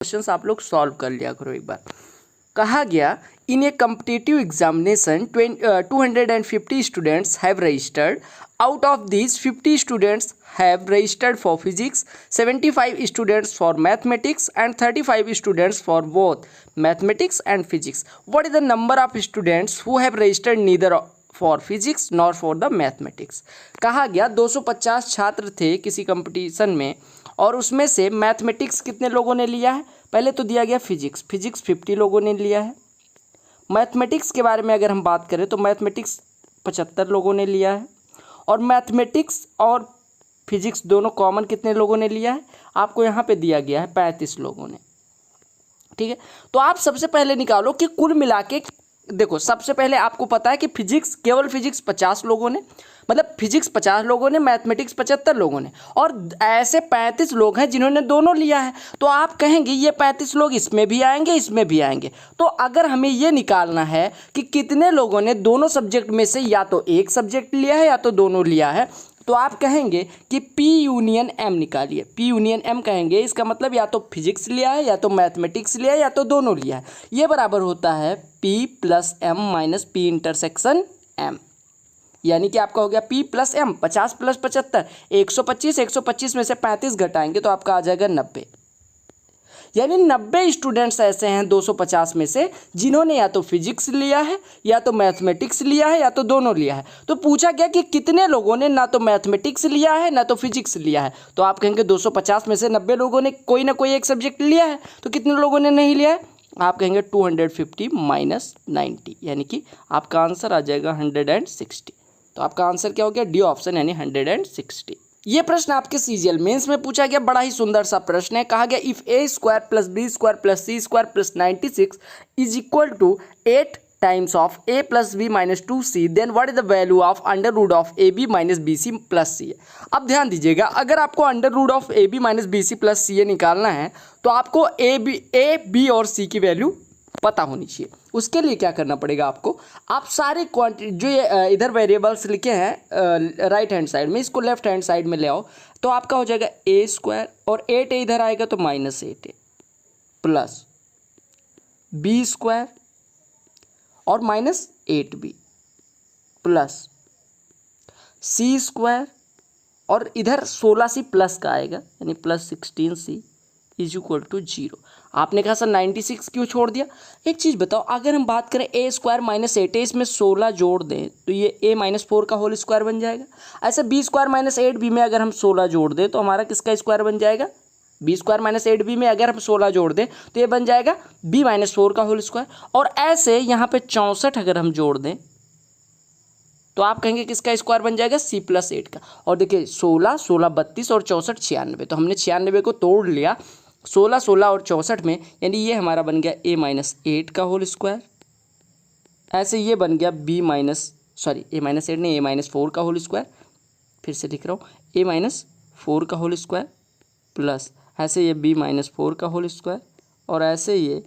Questions आप लोग solve कर लिया करो एक बार। कहा गया in a competitive examination 250 students have registered, out of this 50 students have registered for physics, 75 students for mathematics and 35 students for both mathematics and physics. What is the number of students who have registered neither for physics nor for the mathematics. कहा गया 250 छात्र थे किसी competition में और उसमें से mathematics कितने लोगों ने लिया है। पहले तो दिया गया फिजिक्स 50 लोगों ने लिया है। मैथमेटिक्स के बारे में अगर हम बात करें तो मैथमेटिक्स 75 लोगों ने लिया है। और मैथमेटिक्स और फिजिक्स दोनों कॉमन कितने लोगों ने लिया है, आपको यहाँ पे दिया गया है 35 लोगों ने। ठीक है, तो आप सबसे पहले निकालो कि कुल मिला के, देखो सबसे पहले आपको पता है कि फिजिक्स, केवल फिजिक्स 50 लोगों ने, मतलब फिजिक्स 50 लोगों ने, मैथमेटिक्स 75 लोगों ने, और ऐसे 35 लोग हैं जिन्होंने दोनों लिया है। तो आप कहेंगे ये 35 लोग इसमें भी आएंगे इसमें भी आएंगे। तो अगर हमें ये निकालना है कि कितने लोगों ने दोनों सब्जेक्ट में से या तो एक सब्जेक्ट लिया है या तो दोनों लिया है, तो आप कहेंगे कि P यूनियन M निकालिए। P यूनियन M कहेंगे, इसका मतलब या तो फिजिक्स लिया है या तो मैथमेटिक्स लिया है या तो दोनों लिया है। ये बराबर होता है P plus M minus P intersection M, यानी कि आपका हो गया P प्लस M, 50 प्लस 75 125, 125 में से 35 घटाएंगे तो आपका आ जाएगा 90। यानी 90 स्टूडेंट्स ऐसे हैं 250 में से जिन्होंने या तो फिजिक्स लिया है या तो मैथमेटिक्स लिया है या तो दोनों लिया है। तो पूछा गया कि कितने लोगों ने ना तो मैथमेटिक्स लिया है ना तो फिजिक्स लिया है। तो आप कहेंगे 250 में से 90 लोगों ने कोई ना कोई एक सब्जेक्ट लिया है, तो कितने लोगों ने नहीं लिया है, आप कहेंगे 250 माइनस 90, यानी कि आपका आंसर आ जाएगा 160। तो आपका आंसर क्या हो गया, डी ऑप्शन, यानी 160। ये प्रश्न आपके सीजीएल मेंस में पूछा गया, बड़ा ही सुंदर सा प्रश्न है। कहा गया if a square plus b square plus c square plus 96 is equal to 8 times of a plus b minus 2c, then what is the value of under root of a B minus B c plus c. अब ध्यान दीजिएगा, अगर आपको under root of a B minus B c plus c निकालना है तो आपको A B और सी की वैल्यू पता होनी चाहिए। उसके लिए क्या करना पड़ेगा आपको, आप सारे क्वांटिटी जो ये इधर वेरिएबल्स लिखे हैं राइट हैंड साइड में, इसको लेफ्ट हैंड साइड में ले आओ। तो आपका हो जाएगा ए स्क्वायर और 8 इधर आएगा तो माइनस 8 प्लस बी स्क्वायर और minus 8b plus c square और इधर 16c प्लस का आएगा यानी plus 16c is equal to 0। आपने कहा सर 96 क्यों छोड़ दिया। एक चीज़ बताओ, अगर हम बात करें ए स्क्वायर माइनस 8 इसमें 16 जोड़ दें तो ये ए माइनस 4 का होल स्क्वायर बन जाएगा। ऐसे बी स्क्वायर माइनस 8b में अगर हम 16 जोड़ दें तो हमारा किसका स्क्वायर बन जाएगा, बी स्क्वायर माइनस 8b में अगर हम 16 जोड़ दें तो ये बन जाएगा बी माइनस 4 का होल स्क्वायर। और ऐसे यहाँ पे 64 अगर हम जोड़ दें तो आप कहेंगे किसका स्क्वायर बन जाएगा, सी प्लस 8 का। और देखिए 16 16 32 और 64 96, तो हमने 96 को तोड़ लिया 16 16 और 64 में, यानी ये हमारा बन गया ए माइनस 8 का होल स्क्वायर। ऐसे ये बन गया ए माइनस 8 नहीं, ए माइनस 4 का होल स्क्वायर। फिर से लिख रहा हूँ, ए माइनस 4 का होल स्क्वायर प्लस ऐसे ये बी माइनस 4 का होल स्क्वायर और ऐसे ये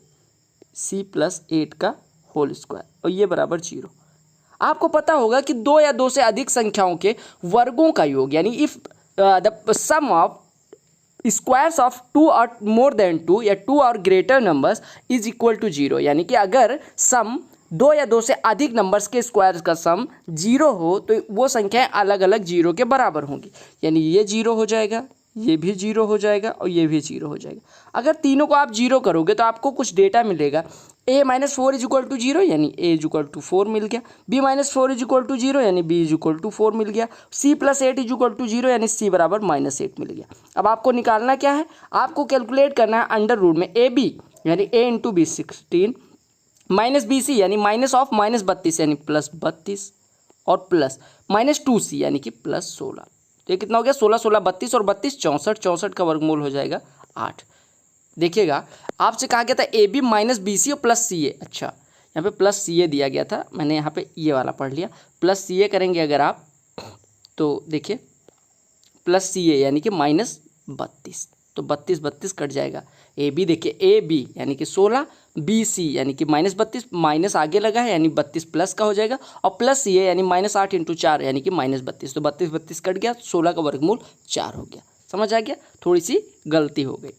सी प्लस 8 का होल स्क्वायर, और ये बराबर 0। आपको पता होगा कि 2 या 2 से अधिक संख्याओं के वर्गों का योग, यानी if the sum of squares of 2 और मोर देन 2 या 2 और greater numbers is equal to 0, यानी कि अगर सम 2 या 2 से अधिक नंबर्स के स्क्वायर्स का सम 0 हो तो वो संख्याएं अलग अलग 0 के बराबर होंगी। यानी ये 0 हो जाएगा, ये भी 0 हो जाएगा और ये भी 0 हो जाएगा। अगर तीनों को आप 0 करोगे तो आपको कुछ डेटा मिलेगा। a minus 4 is equal to 0 यानी a इज इक्वल टू 4 मिल गया, b minus 4 is equal to 0 यानी b इज इक्वल टू 4 मिल गया, c plus 8 is equal to 0 यानी c बराबर माइनस 8 मिल गया। अब आपको निकालना क्या है, आपको कैलकुलेट करना है अंडर रूट में ए बी यानी a into B 16 minus B C यानी माइनस ऑफ माइनस 32 यानी प्लस 32 और प्लस माइनस 2c यानी कि प्लस 16। तो ये कितना हो गया, 16 16 32 और 32 64, 64 का वर्गमूल हो जाएगा 8। देखिएगा आपसे कहा गया था A B minus B C और प्लस सी ए। अच्छा, यहाँ पे प्लस सी ए दिया गया था, मैंने यहाँ पे ये वाला पढ़ लिया। प्लस सी ए करेंगे अगर आप तो देखिए प्लस सी ए यानी कि माइनस 32, तो 32 32 कट जाएगा। ए बी देखिए ए बी यानी कि 16, बी सी यानी कि माइनस 32, माइनस आगे लगा है यानी 32 प्लस का हो जाएगा, और प्लस सी ए यानी माइनस 8 इंटू 4 यानी कि माइनस 32, तो 32 32 कट गया, 16 का वर्गमूल 4 हो गया। समझ आ गया, थोड़ी सी गलती हो गई।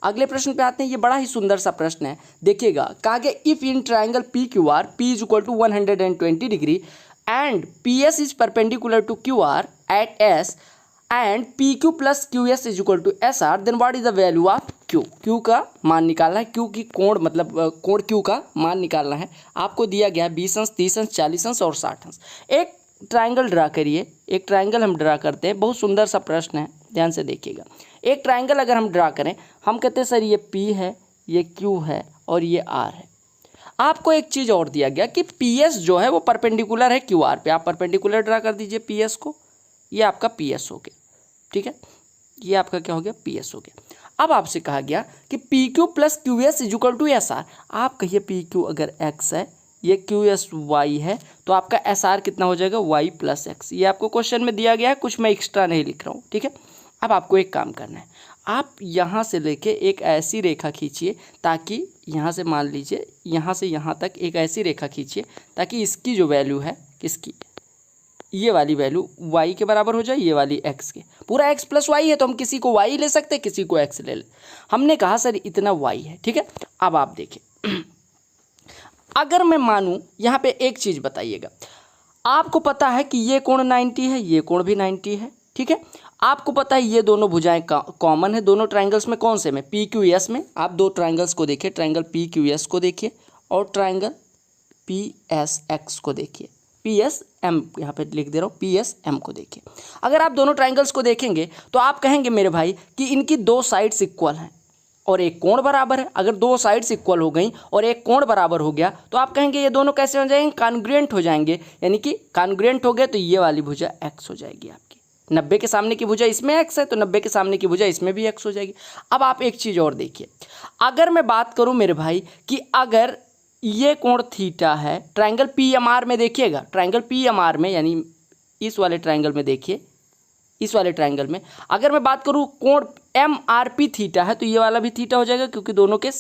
अगले प्रश्न पे आते हैं। ये बड़ा ही सुंदर सा प्रश्न है, देखिएगा। कहा गया if in triangle P Q R P is equal to 120 degree and P S is perpendicular to Q R at S and P Q plus Q S is equal to S R, then what is the value of Q. Q का मान निकालना है, Q की कोण मतलब कोण Q का मान निकालना है। आपको दिया गया है 20 अंश, 30 अंश, 40 अंश और 60 अंश। एक ट्राइंगल ड्रा करिए, एक ट्राइंगल हम ड्रा करते हैं। बहुत सुंदर सा प्रश्न है, ध्यान से देखिएगा। एक ट्राइंगल अगर हम ड्रा करें, हम कहते हैं सर ये P है, ये Q है और ये R है। आपको एक चीज़ और दिया गया कि PS जो है वो परपेंडिकुलर है QR पे। आप परपेंडिकुलर ड्रा कर दीजिए PS को, ये आपका PS हो गया, ठीक है। ये आपका क्या हो गया, PS हो गया। अब आपसे कहा गया कि PQ plus QS is equal to SR। आप कहिए PQ अगर X है, ये QS Y है, तो आपका SR कितना हो जाएगा, Y प्लस X। ये आपको क्वेश्चन में दिया गया है, कुछ मैं एक्स्ट्रा नहीं लिख रहा हूँ, ठीक है। अब आपको एक काम करना है, आप यहाँ से लेके एक ऐसी रेखा खींचिए ताकि यहाँ से मान लीजिए यहाँ से यहाँ तक एक ऐसी रेखा खींचिए ताकि इसकी जो वैल्यू है, किसकी, ये वाली वैल्यू y के बराबर हो जाए, ये वाली x के। पूरा x प्लस y है तो हम किसी को y ले सकते हैं, किसी को x ले ले। हमने कहा सर इतना y है, ठीक है। अब आप देखिए, अगर मैं मानूं, यहाँ पे एक चीज़ बताइएगा। आपको पता है कि ये कोण 90 है, ये कोण भी 90 है, ठीक है। आपको पता है ये दोनों भुजाएं कॉमन है दोनों ट्राइंगल्स में। कौन से में, पी क्यू एस में। आप दो ट्राइंगल्स को देखिए, ट्राइंगल पी क्यू एस को देखिए और ट्राइंगल पी एस एक्स को देखिए। पी एस एम यहाँ पे लिख दे रहा हूँ, पी एस एम को देखिए। अगर आप दोनों ट्राइंगल्स को देखेंगे तो आप कहेंगे मेरे भाई कि इनकी दो साइड्स इक्वल हैं और एक कोण बराबर है। अगर दो साइड्स इक्वल हो गई और एक कोण बराबर हो गया तो आप कहेंगे ये दोनों कैसे हो जाएंगे, कॉन्ग्रुएंट हो जाएंगे। यानी कि कॉन्ग्रुएंट हो गए तो ये वाली भुजा एक्स हो जाएगी आपकी। 90 के सामने की भुजा इसमें एक्स है तो 90 के सामने की भुजा इसमें भी एक्स हो जाएगी। अब आप एक चीज़ और देखिए, अगर मैं बात करूं मेरे भाई कि अगर ये कोण थीटा है, ट्राइंगल पी एम आर में देखिएगा, ट्राइंगल पी एम आर में यानी इस वाले ट्राइंगल में देखिए, इस वाले ट्राइंगल में अगर मैं बात करूं कोण एम आर पी थीटा है तो ये वाला भी थीटा हो जाएगा, क्योंकि दोनों के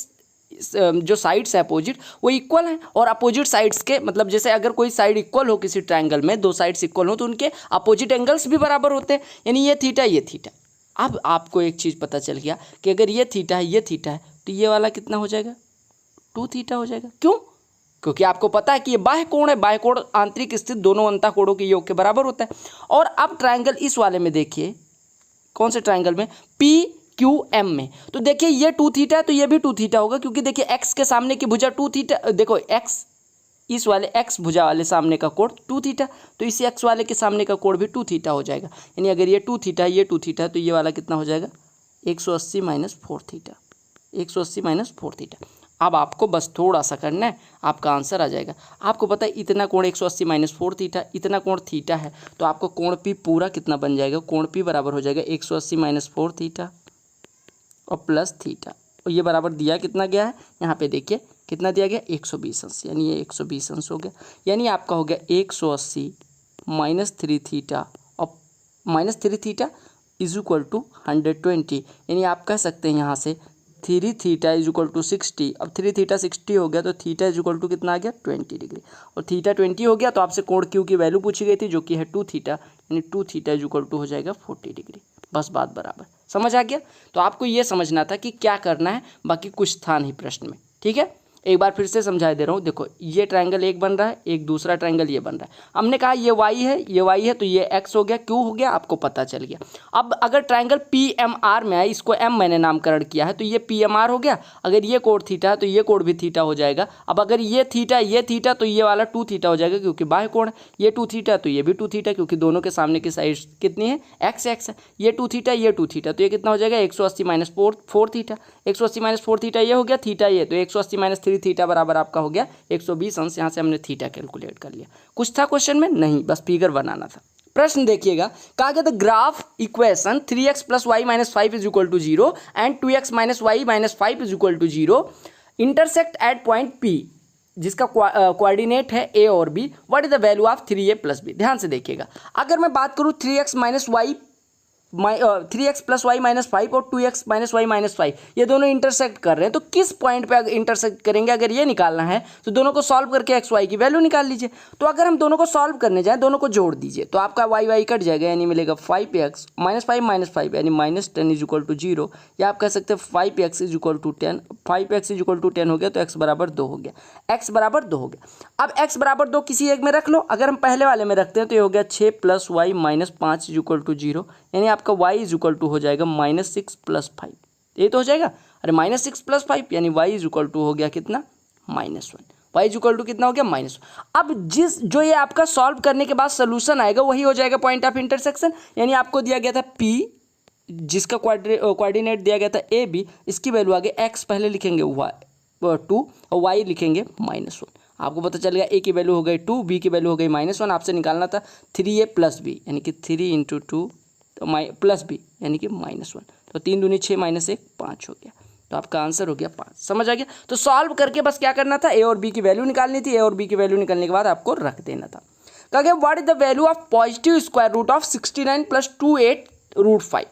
जो साइड्स है अपोजिट वो इक्वल हैं। और अपोजिट साइड्स के मतलब जैसे अगर कोई साइड इक्वल हो किसी ट्राइंगल में, दो साइड्स इक्वल हो तो उनके अपोजिट एंगल्स भी बराबर होते हैं, यानी ये थीटा ये थीटा। अब आपको एक चीज़ पता चल गया कि अगर ये थीटा है ये थीटा है तो ये वाला कितना हो जाएगा, 2 थीटा हो जाएगा। क्यों, क्योंकि आपको पता है कि ये बाह्य कोण है, बाह्य कोण आंतरिक स्थित दोनों अंतः कोणों के योग के बराबर होता है। और अब ट्राइंगल इस वाले में देखिए, कौन से ट्राइंगल में, पी क्यू एम में, तो देखिए ये 2 थीटा है तो ये भी 2 थीटा होगा, क्योंकि देखिए एक्स के सामने की भुजा 2 थीटा, देखो एक्स इस वाले एक्स भुजा वाले सामने का कोण 2 थीटा, तो इसी एक्स वाले के सामने का कोण भी 2 थीटा हो जाएगा। यानी अगर ये 2 थीटा है ये 2 थीटा है तो ये वाला कितना हो जाएगा, 180 माइनस 4 थीटा, 180 माइनस 4 थीटा। अब आपको बस थोड़ा सा करना है, आपका आंसर आ जाएगा। आपको पता है इतना कोण 180 माइनस 4 थीटा, इतना कोण थीटा है, तो आपको कोण पी पूरा कितना बन जाएगा, कोण पी बराबर हो जाएगा 180 माइनस 4 थीटा और प्लस थीटा। और ये बराबर दिया कितना गया है, यहाँ पे देखिए कितना दिया गया, 120 अंश, यानी ये 120 अंश हो गया। यानी आपका हो गया 180 माइनस 3 थीटा और minus 3 theta is equal to 120। यानी आप कह सकते हैं यहाँ से 3 थीटा इज इक्वल टू 60। अब 3 थीटा 60 हो गया तो थीटा इज इक्वल टू कितना आ गया, 20 डिग्री। और थीटा 20 हो गया तो आपसे कोण क्यू की वैल्यू पूछी गई थी जो कि है 2 थीटा, यानी 2 थीटा इज इक्वल टू हो जाएगा 40 डिग्री। बस बात बराबर, समझ आ गया। तो आपको ये समझना था कि क्या करना है, बाकी कुछ था नहीं प्रश्न में, ठीक है। एक बार फिर से समझा दे रहा हूँ। देखो ये ट्रायंगल एक बन रहा है, एक दूसरा ट्रायंगल ये बन रहा है। हमने कहा ये y है, ये y है, तो ये x हो गया, q हो गया, आपको पता चल गया। अब अगर ट्रायंगल PMR में है, इसको m मैंने नामकरण किया है, तो ये PMR हो गया। अगर ये कोण थीटा है तो ये कोण भी थीटा हो जाएगा। अब अगर ये थीटा तो ये वाला 2 थीटा हो जाएगा, क्योंकि बाह्य कोण है। ये 2 थीटा तो ये भी 2 थीटा, क्योंकि दोनों के सामने की साइड कितनी है, x है। ये 2 थीटा ये 2 थीटा, तो ये कितना हो जाएगा 180 माइनस 4 थीटा। 180 माइनस 4 थीटा ये हो गया, थीटा ये, तो 180 माइनस 3 थीटा बराबर आपका हो गया 120 अंश। यहाँ से हमने थीटा कैलकुलेट कर लिया। कुछ था क्वेश्चन में? नहीं, बस फिगर बनाना था। प्रश्न देखिएगा, कहा गया the graph equation 3x plus Y minus 5 is equal to 0 and 2x minus Y minus 5 is equal to 0 intersect at point P, जिसका कोऑर्डिनेट है a और b। What is the value of 3a plus b। ध्यान से देखिएगा, अगर मैं बात करूँ 3x minus Y 3x plus Y minus 5 और 2x माइनस वाई माइनस 5 ये दोनों इंटरसेक्ट कर रहे हैं, तो किस पॉइंट पे इंटरसेक्ट करेंगे अगर ये निकालना है तो दोनों को सॉल्व करके एक्स वाई की वैल्यू निकाल लीजिए। तो अगर हम दोनों को सॉल्व करने जाएं, दोनों को जोड़ दीजिए तो आपका वाई वाई कट जाएगा, यानी मिलेगा 5x माइनस 5 माइनस 5 यानी माइनस 10 इज इक्वल टू 0, या आप कह सकते हैं 5x is equal to 10। 5x is equal to 10 हो गया तो x बराबर 2 हो गया, x बराबर 2 हो गया। अब x बराबर 2 किसी एक में रख लो, अगर हम पहले वाले में रखते हैं तो ये हो गया 6 plus Y minus 5 is equal to 0, यानी आपका y इज इक्वल टू हो जाएगा माइनस 6 प्लस 5, ये तो हो जाएगा। अरे माइनस 6 प्लस 5 यानी y इज इक्वल टू हो गया कितना, -1। y इज इक्वल टू कितना हो गया, -1। अब जो ये आपका सॉल्व करने के बाद सोल्यूशन आएगा वही हो जाएगा पॉइंट ऑफ इंटरसेक्शन, यानी आपको दिया गया था p जिसका कोऑर्डिनेट दिया गया था ए बी, इसकी वैल्यू आगे x पहले लिखेंगे 2 और y लिखेंगे -1। आपको पता चल गया a की वैल्यू हो गई 2, b की वैल्यू हो गई -1, आपसे निकालना था 3a प्लस b यानी कि 3 इंटू 2 तो प्लस b यानी कि -1, तो 3 दूनी 6 माइनस 1 5 हो गया, तो आपका आंसर हो गया 5। समझ आ गया? तो सॉल्व करके बस क्या करना था, a और b की वैल्यू निकालनी थी, a और b की वैल्यू निकालने के बाद आपको रख देना था। कहा गया what is the value of positive square root of 69 plus 28 root 5,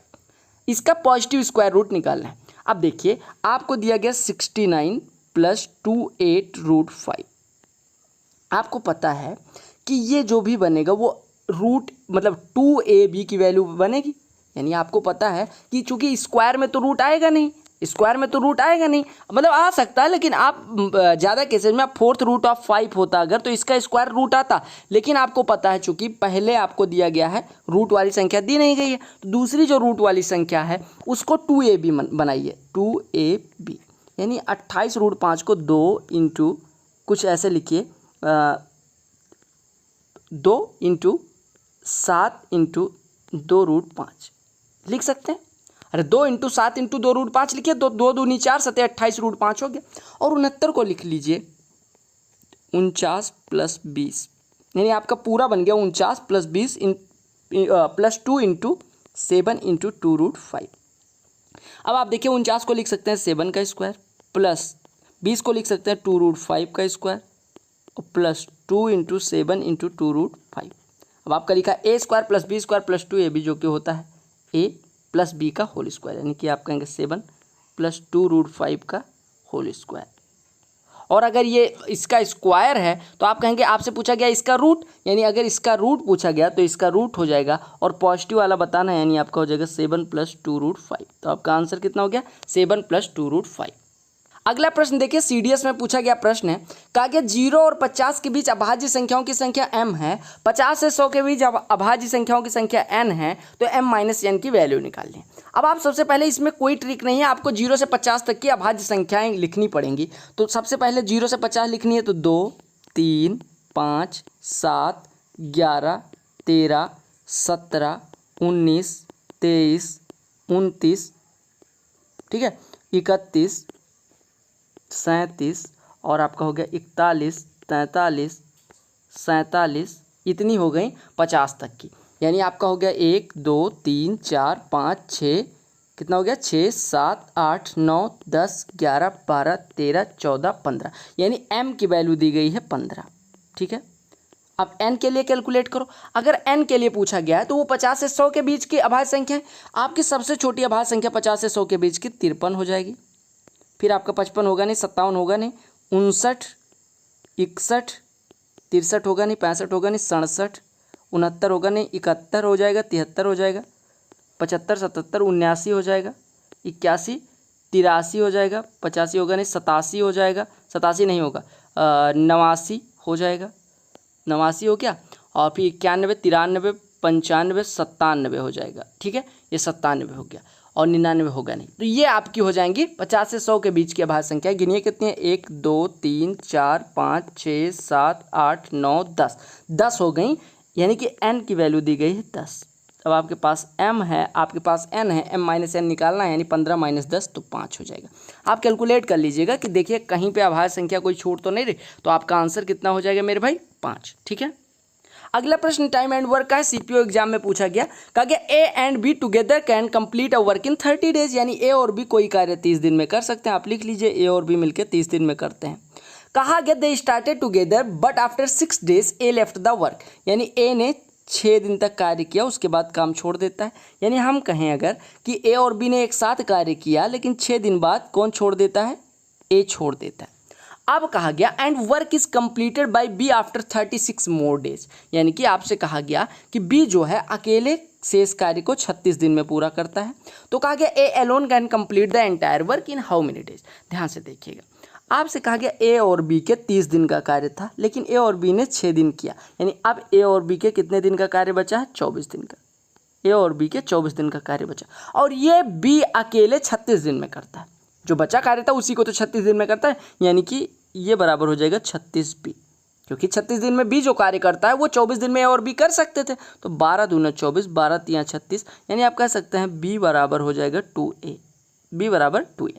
इसका पॉजिटिव स्क्वायर रूट निकालना है। अब देखिए आपको दिया गया 69 प्लस 28 रूट 5, आपको पता है कि ये जो भी बनेगा वो रूट मतलब 2ab की वैल्यू बनेगी, यानी आपको पता है कि चूंकि स्क्वायर में तो रूट आएगा नहीं, स्क्वायर में तो रूट आएगा नहीं, मतलब आ सकता है लेकिन आप ज़्यादा केसेस में आप 4th रूट ऑफ 5 होता अगर तो इसका स्क्वायर रूट आता, लेकिन आपको पता है चूंकि पहले आपको दिया गया है रूट वाली संख्या दी नहीं गई है, तो दूसरी जो रूट वाली संख्या है उसको 2ab बनाइए, 2ab यानी 28 रूट 5 को 2 इंटू कुछ ऐसे लिखिए 2 इंटू 7 इंटू 2 रूट 5 लिख सकते हैं। अरे 2 इंटू 7 इंटू 2 रूट 5 लिखिए, 2 दूनी 4 7 28 रूट 5 हो गया। और 69 को लिख लीजिए 49 प्लस 20, यानी आपका पूरा बन गया 49 plus 20 plus 2 into 7 into 2 root 5। अब आप देखिए 49 को लिख सकते हैं 7 का स्क्वायर, प्लस 20 को लिख सकते हैं 2 रूट 5 का स्क्वायर, और प्लस 2 इंटू 7 इंटू 2 रूट 5। अब आपका लिखा a square plus b square plus 2ab जो कि होता है a प्लस b का होल स्क्वायर, यानी कि आप कहेंगे 7 प्लस 2 रूट 5 का होल स्क्वायर। और अगर ये इसका स्क्वायर है तो आप कहेंगे आपसे पूछा गया इसका रूट, यानी अगर इसका रूट पूछा गया तो इसका रूट हो जाएगा और पॉजिटिव वाला बताना है, यानी आपका हो जाएगा 7 प्लस 2 रूट 5। तो आपका आंसर कितना हो गया 7 प्लस 2 रूट 5। अगला प्रश्न देखिए सीडीएस में पूछा गया प्रश्न है, कहा गया 0 और 50 के बीच अभाज्य संख्याओं की संख्या m है, 50 से 100 के बीच अभाज्य संख्याओं की संख्या n है, तो m माइनस n की वैल्यू निकालनी। अब आप सबसे पहले इसमें कोई ट्रिक नहीं है, आपको 0 से 50 तक की अभाज्य संख्याएं लिखनी पड़ेंगी। तो सबसे पहले 0 से 50 लिखनी है तो 2 3 5 7 11 13 17 19 23 29 ठीक है 31 37 और आपका हो गया 41 43 47, इतनी हो गई 50 तक की, यानी आपका हो गया 1 2 3 4 5 6 कितना हो गया 6 7 8 9 10 11 12 13 14 15, यानी m की वैल्यू दी गई है 15। ठीक है, अब n के लिए कैलकुलेट करो। अगर n के लिए पूछा गया है तो वो 50 से 100 के बीच की अभाज्य संख्या है, आपकी सबसे छोटी अभाज्य संख्या 50 से 100 के बीच की 53 हो जाएगी, फिर आपका 55 होगा नहीं, 57 होगा नहीं, 59 61 63 होगा नहीं, 65 होगा नहीं, 67 69 होगा नहीं, 71 हो जाएगा, 73 हो जाएगा, 75 77 79 हो जाएगा, 81 83 हो जाएगा, 85 होगा नहीं, 87 हो जाएगा, 87 नहीं होगा, 89 हो जाएगा, 89 हो गया, और फिर 91 93 95 97 हो जाएगा। ठीक है, ये 97 हो गया और 99 होगा नहीं। तो ये आपकी हो जाएंगी 50 से 100 के बीच की अभाज्य संख्या। गिनिए कितनी है 1 2 3 4 5 6 7 8 9 10 10 हो गई, यानी कि n की वैल्यू दी गई है 10। अब आपके पास m है, आपके पास n है, m माइनस n निकालना है, यानी 15 माइनस 10 तो 5 हो जाएगा। आप कैलकुलेट कर लीजिएगा कि देखिए कहीं पे अभाज्य संख्या कोई छूट तो नहीं रही, तो आपका आंसर कितना हो जाएगा मेरे भाई 5। ठीक है, अगला प्रश्न टाइम एंड वर्क का है, सीपीओ एग्जाम में पूछा गया। कहा गया ए and be together can complete a work in 30 days, यानी ए और बी कोई कार्य 30 दिन में कर सकते हैं। आप लिख लीजिए ए और बी मिलकर 30 दिन में करते हैं। कहा गया they started together but after 6 days A left the work, यानी ए ने 6 दिन तक कार्य किया उसके बाद काम छोड़ देता है। यानी हम कहें अगर कि ए और बी ने एक साथ कार्य किया लेकिन 6 दिन बाद कौन छोड़ देता है, ए छोड़ देता है। अब कहा गया and work is completed by B after 36 more days, यानी कि आपसे कहा गया कि बी जो है अकेले शेष कार्य को 36 दिन में पूरा करता है। तो कहा गया A alone can complete the entire work in how many days. ध्यान से देखिएगा, आपसे कहा गया ए और बी के 30 दिन का कार्य था लेकिन ए और बी ने 6 दिन किया, यानी अब ए और बी के कितने दिन का कार्य बचा है, 24 दिन का। ए और बी के 24 दिन का कार्य बचा और ये बी अकेले 36 दिन में करता है। जो बचा कार्य था उसी को तो 36 दिन में करता है, यानी कि ये बराबर हो जाएगा 36 बी, क्योंकि 36 दिन में बी जो कार्य करता है वो 24 दिन में ए और बी कर सकते थे। तो 12 दूना 24, 12 तिया 36, यानी आप कह सकते हैं बी बराबर हो जाएगा 2a, बी बराबर 2a।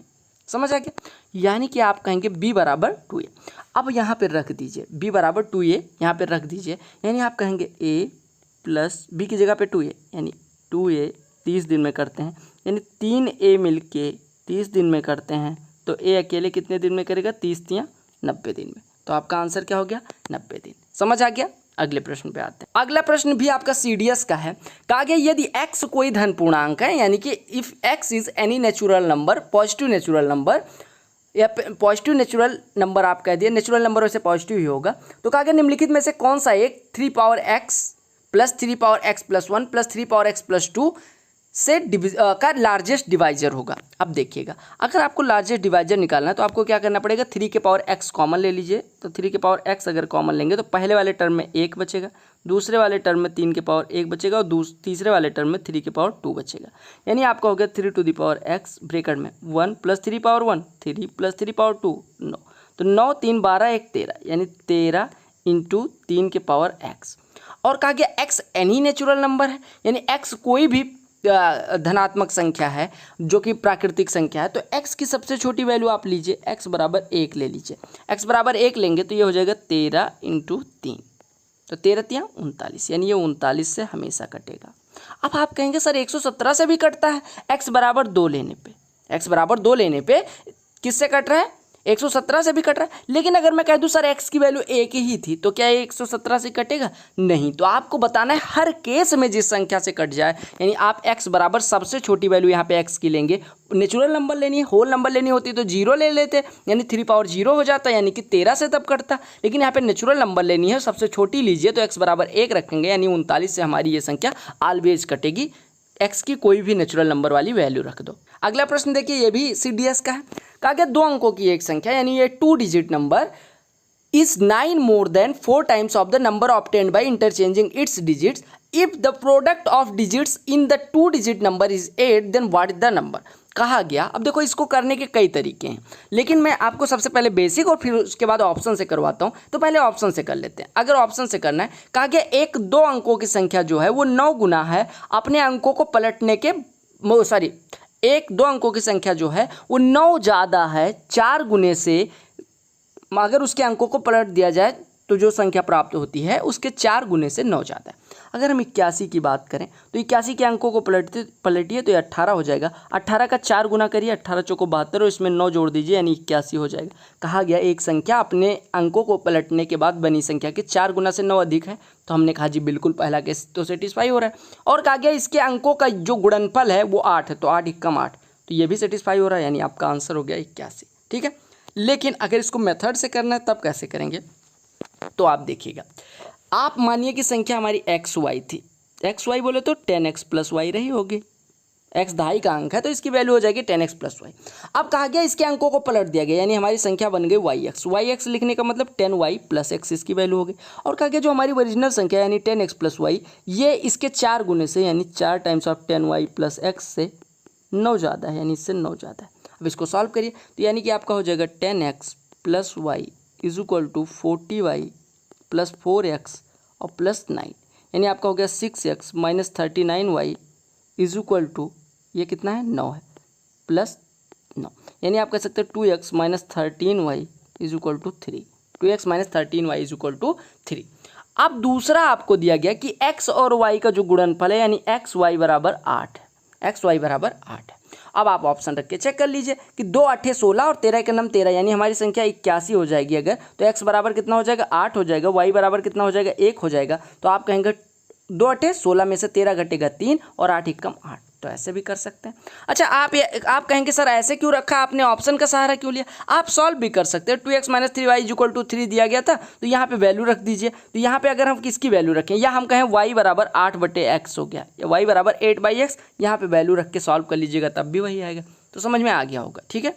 समझ आ गया, यानी कि आप कहेंगे बी बराबर 2a। अब यहाँ पर रख दीजिए बी बराबर 2a, यहाँ पर रख दीजिए, यानी आप कहेंगे a प्लस बी की जगह पे 2a, यानी 2a 30 दिन में करते हैं, यानी 3a मिलके 30 दिन में करते हैं। तो a अकेले कितने दिन में करेगा, 30 तिया 90 दिन में। तो आपका आंसर क्या हो गया, 90 दिन। समझ आ गया। अगले प्रश्न पे आते हैं। अगला प्रश्न भी आपका CDS का है। कहा गया यदि x कोई धन पूर्णांक है, यानी कि if x is any natural number, positive natural number या पॉजिटिव नेचुरल नंबर आप कह दिए, नेचुरल नंबर वैसे पॉजिटिव ही होगा। तो कहा गया निम्नलिखित में से कौन सा एक 3 power x plus 3 power x plus 1 plus 3 power x plus 2 से का लार्जेस्ट डिवाइजर होगा। अब देखिएगा, अगर आपको लार्जेस्ट डिवाइजर निकालना है तो आपको क्या करना पड़ेगा, 3 के पावर x कॉमन ले लीजिए। तो 3 के पावर x अगर कॉमन लेंगे तो पहले वाले टर्म में 1 बचेगा, दूसरे वाले टर्म में 3 के पावर 1 बचेगा और तीसरे वाले टर्म में 3 के पावर 2 बचेगा। यानी आपका हो गया 3 to the power x bracket में 1 प्लस 3 पावर 1 3 प्लस 3 पावर 2 9। तो 9 3 12 1 13, यानी 13 इंटू 3 के पावर x। और कहा गया x एनी नेचुरल नंबर है, यानी x कोई भी धनात्मक संख्या है जो कि प्राकृतिक संख्या है। तो x की सबसे छोटी वैल्यू आप लीजिए, x बराबर 1 ले लीजिए। x बराबर 1 लेंगे तो ये हो जाएगा 13 इंटू 3, तो 13 तिया 39, यानी ये 39 से हमेशा कटेगा। अब आप कहेंगे सर 117 से भी कटता है, x बराबर 2 लेने पे, x बराबर 2 लेने पे किससे कट रहा है, 117 से भी कट रहा है। लेकिन अगर मैं कह दूं सर x की वैल्यू 1 ही थी तो क्या ये 117 से कटेगा, नहीं। तो आपको बताना है हर केस में जिस संख्या से कट जाए, यानी आप x बराबर सबसे छोटी वैल्यू यहाँ पे x की लेंगे। नेचुरल नंबर लेनी है, होल नंबर लेनी होती तो 0 ले लेते, यानी 3 पावर 0 हो जाता, यानी कि 13 से तब कटता। लेकिन यहाँ पे नेचुरल नंबर लेनी है, सबसे छोटी लीजिए, तो x बराबर 1 रखेंगे, यानी 39 से हमारी ये संख्या ऑलवेज कटेगी। x की कोई भी नेचुरल नंबर वाली वैल्यू रख दो। अगला प्रश्न देखिए, ये भी CDS का है। कहा गया 2 अंकों की एक संख्या, यानी ये 2 digit number is 9 more than 4 times of the number obtained by interchanging its digits. If the product of digits in the 2 digit number is 8, then what is the number? कहा गया, अब देखो इसको करने के कई तरीके हैं, लेकिन मैं आपको सबसे पहले बेसिक और फिर उसके बाद ऑप्शन से करवाता हूँ। तो पहले ऑप्शन से कर लेते हैं। अगर ऑप्शन से करना है, कहा गया 1 2 अंकों की संख्या जो है वो 9 गुना है अपने अंकों को पलटने के, सॉरी 1 2 अंकों की संख्या जो है वो 9 ज़्यादा है 4 गुने से। अगर उसके अंकों को पलट दिया जाए तो जो संख्या प्राप्त होती है उसके 4 गुने से 9 ज़्यादा है। अगर हम 81 की बात करें तो 81 के अंकों को पलटिए तो ये 18 हो जाएगा। 18 का 4 गुना करिए, 18 चौको 72 और इसमें 9 जोड़ दीजिए, यानी 81 हो जाएगा। कहा गया एक संख्या अपने अंकों को पलटने के बाद बनी संख्या के 4 गुना से 9 अधिक है। तो हमने कहा जी बिल्कुल पहला केस तो सेटिस्फाई हो रहा है। और कहा गया इसके अंकों का जो गुणनफल है वो 8 है, तो 8 × 8, तो ये भी सेटिस्फाई हो रहा है, यानी आपका आंसर हो गया 81। ठीक है, लेकिन अगर इसको मेथड से करना है तब कैसे करेंगे, तो आप देखिएगा। आप मानिए कि संख्या हमारी XY थी, XY बोले तो 10x प्लस वाई रही होगी। x दहाई का अंक है तो इसकी वैल्यू हो जाएगी 10x प्लस वाई। अब कहा गया इसके अंकों को पलट दिया गया, यानी हमारी संख्या बन गई yx लिखने का मतलब 10y प्लस x इसकी वैल्यू हो गई। और कहा गया जो हमारी ओरिजिनल संख्या यानी 10x प्लस वाई, ये इसके 4 गुने से यानी 4 times of 10y plus x से 9 ज़्यादा है, यानी इससे 9 ज़्यादा है। अब इसको सॉल्व करिए तो यानी कि आपका हो जाएगा 10x plus Y is equal to 40y plus 4x और प्लस 9, यानी आपका हो गया 6x minus 39y is equal to ये कितना है 9 है प्लस 9, यानी आप कह सकते हैं 2x minus 13y is equal to 3, 2x minus 13y is equal to 3। अब दूसरा आपको दिया गया कि x और y का जो गुणनफल है यानी xy बराबर 8 है, xy बराबर 8 है। अब आप ऑप्शन रख के चेक कर लीजिए कि 2 8 16 और 13 के नाम 13, यानी हमारी संख्या 81 हो जाएगी। अगर तो x बराबर कितना हो जाएगा 8 हो जाएगा, y बराबर कितना हो जाएगा 1 हो जाएगा। तो आप कहेंगे 2 8 16 में से 13 घटेगा 3 और 8 एकम 8, तो ऐसे भी कर सकते हैं। अच्छा, आप कहेंगे सर ऐसे क्यों रखा आपने, ऑप्शन का सहारा क्यों लिया? आप सॉल्व भी कर सकते हैं। 2x - 3y = 3 दिया गया था, तो यहाँ पे वैल्यू रख दीजिए। तो यहाँ पे अगर हम किसकी वैल्यू रखें, या हम कहें y = 8/x हो गया, या y = 8/x, यहाँ पे वैल्यू रख के सॉल्व कर लीजिएगा, तब भी वही आएगा। तो समझ में आ गया होगा, ठीक है।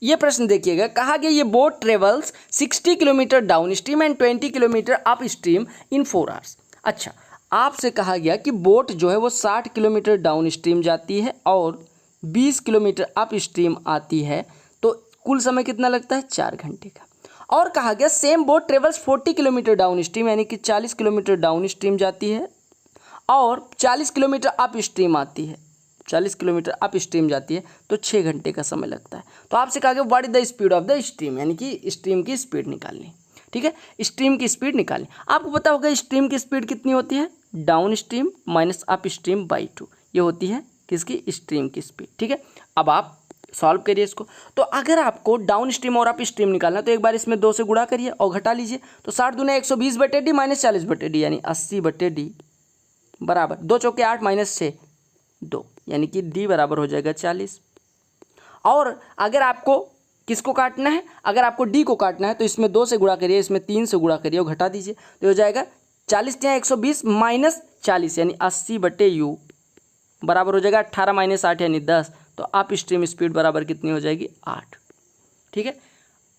ये प्रश्न देखिएगा, कहा गया ये boat travels 60 kilometre down stream and 20 kilometre up stream in 4 hours. अच्छा, आपसे कहा गया कि बोट जो है वो 60 किलोमीटर डाउन स्ट्रीम जाती है और 20 किलोमीटर अप स्ट्रीम आती है, तो कुल समय कितना लगता है? 4 घंटे का। और कहा गया same boat travels 40 kilometre down stream, यानी कि 40 किलोमीटर डाउन स्ट्रीम जाती है और 40 किलोमीटर अप स्ट्रीम आती है, 40 किलोमीटर अप स्ट्रीम जाती है, तो 6 घंटे का समय लगता है। तो आपसे कहा गया what is the speed of the stream, यानी कि स्ट्रीम की स्पीड निकालनी, ठीक है, स्ट्रीम की स्पीड निकालनी। आपको पता होगा स्ट्रीम की स्पीड कितनी होती है? Down stream minus up stream by 2, ये होती है किसकी? स्ट्रीम की स्पीड, ठीक है। अब आप सॉल्व करिए इसको। तो अगर आपको डाउन स्ट्रीम और अप स्ट्रीम निकालना है तो एक बार इसमें 2 से गुणा करिए और घटा लीजिए। तो 60 दूने 120/d माइनस 40/d, यानी 80/d बराबर 2 चौके 8 माइनस 6 2, यानी कि d बराबर हो जाएगा 40। और अगर आपको किसको काटना है? अगर आपको d को काटना है तो इसमें 2 से गुणा करिए, इसमें 3 से गुणा करिए और घटा दीजिए, तो हो जाएगा 40 या 120 माइनस 40, यानी 80/u बराबर हो जाएगा 18 माइनस 8 यानी 10। तो अप स्ट्रीम स्पीड बराबर कितनी हो जाएगी? 8, ठीक है,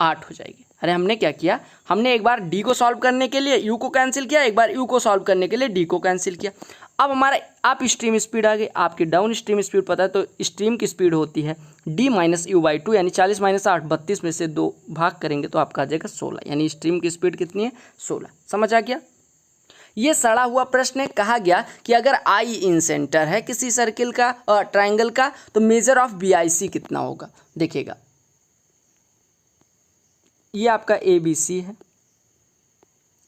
8 हो जाएगी। अरे हमने क्या किया, हमने एक बार d को सॉल्व करने के लिए u को कैंसिल किया, एक बार u को सॉल्व करने के लिए d को कैंसिल किया। अब हमारा अप स्ट्रीम स्पीड आ गई, आपकी डाउन स्ट्रीम स्पीड पता है, तो स्ट्रीम की स्पीड होती है d - u/2, यानी 40 - 8 32 में से 2 भाग करेंगे तो आपका आ जाएगा 16, यानी स्ट्रीम की स्पीड कितनी है? 16। समझ आ गया? ये सड़ा हुआ प्रश्न है। कहा गया कि अगर आई इन सेंटर है किसी सर्किल का ट्राइंगल का, तो मेजर ऑफ BIC कितना होगा? देखिएगा, ये आपका ABC है,